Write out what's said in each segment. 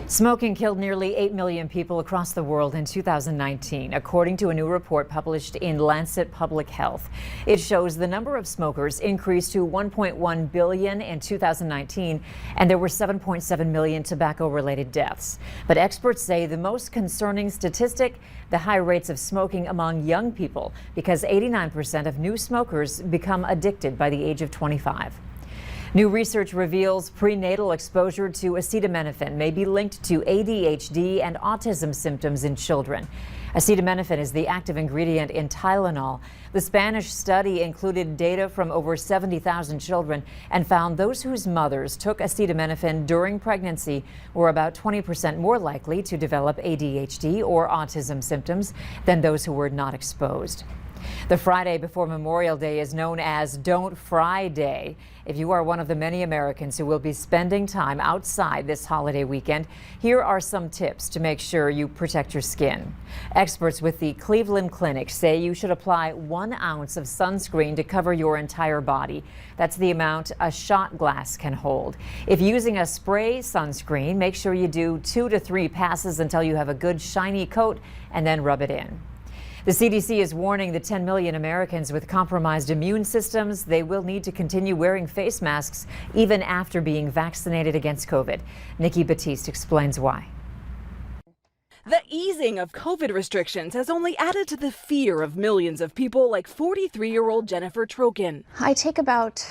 Smoking killed nearly 8 million people across the world in 2019, according to a new report published in Lancet Public Health. It shows the number of smokers increased to 1.1 billion in 2019, and there were 7.7 million tobacco-related deaths. But experts say the most concerning statistic, the high rates of smoking among young people, because 89% of new smokers become addicted by the age of 25. New research reveals prenatal exposure to acetaminophen may be linked to ADHD and autism symptoms in children. Acetaminophen is the active ingredient in Tylenol. The Spanish study included data from over 70,000 children and found those whose mothers took acetaminophen during pregnancy were about 20% more likely to develop ADHD or autism symptoms than those who were not exposed. The Friday before Memorial Day is known as Don't Fry Day. If you are one of the many Americans who will be spending time outside this holiday weekend, here are some tips to make sure you protect your skin. Experts with the Cleveland Clinic say you should apply 1 ounce of sunscreen to cover your entire body. That's the amount a shot glass can hold. If using a spray sunscreen, make sure you do 2 to 3 passes until you have a good shiny coat and then rub it in. The CDC is warning the 10 million Americans with compromised immune systems they will need to continue wearing face masks even after being vaccinated against COVID. Nikki Batiste explains why. The easing of COVID restrictions has only added to the fear of millions of people like 43-year-old Jennifer Trokin. I take about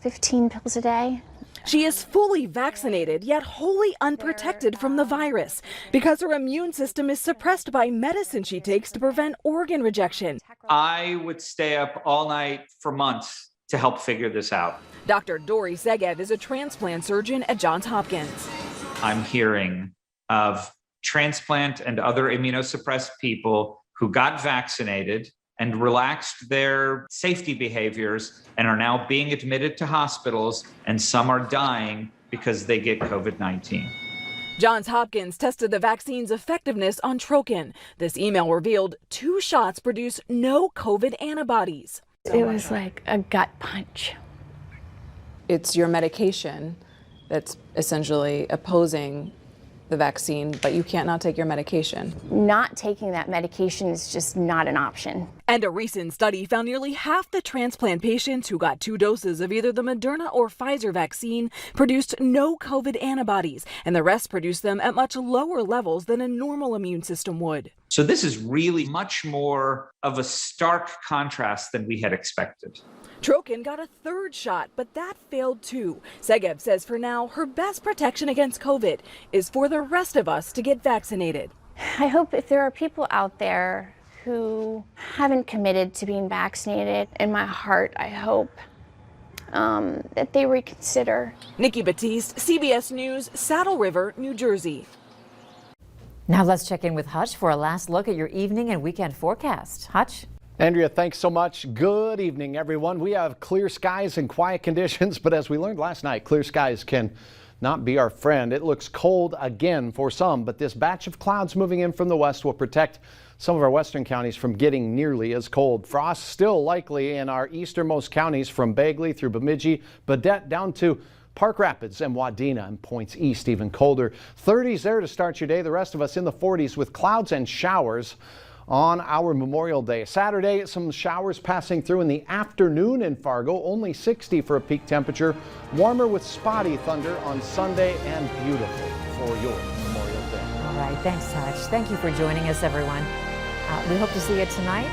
15 pills a day. She is fully vaccinated, yet wholly unprotected from the virus because her immune system is suppressed by medicine she takes to prevent organ rejection. I would stay up all night for months to help figure this out. Dr. Dori Segev is a transplant surgeon at Johns Hopkins. I'm hearing of transplant and other immunosuppressed people who got vaccinated and relaxed their safety behaviors and are now being admitted to hospitals, and some are dying because they get COVID-19. Johns Hopkins tested the vaccine's effectiveness on Trokin. This email revealed 2 shots produce no COVID antibodies. It was like a gut punch. It's your medication that's essentially opposing the vaccine, but you can't not take your medication. Not taking that medication is just not an option. And a recent study found nearly half the transplant patients who got 2 doses of either the Moderna or Pfizer vaccine produced no COVID antibodies, and the rest produced them at much lower levels than a normal immune system would. So this is really much more of a stark contrast than we had expected. Trokin got a 3rd shot, but that failed too. Segev says for now, her best protection against COVID is for the rest of us to get vaccinated. I hope if there are people out there who haven't committed to being vaccinated, in my heart, I hope that they reconsider. Nikki Batiste, CBS News, Saddle River, New Jersey. Now let's check in with Hutch for a last look at your evening and weekend forecast. Hutch? Andrea, thanks so much. Good evening, everyone. We have clear skies and quiet conditions, but as we learned last night, clear skies can not be our friend. It looks cold again for some, but this batch of clouds moving in from the west will protect some of our western counties from getting nearly as cold. Frost still likely in our easternmost counties from Bagley through Bemidji, Baudette down to Park Rapids and Wadena, and points east even colder. 30s there to start your day. The rest of us in the 40s with clouds and showers on our Memorial Day. Saturday, some showers passing through in the afternoon in Fargo, only 60 for a peak temperature. Warmer with spotty thunder on Sunday, and beautiful for your Memorial Day. All right, thanks, Hutch. Thank you for joining us, everyone. We hope to see you tonight.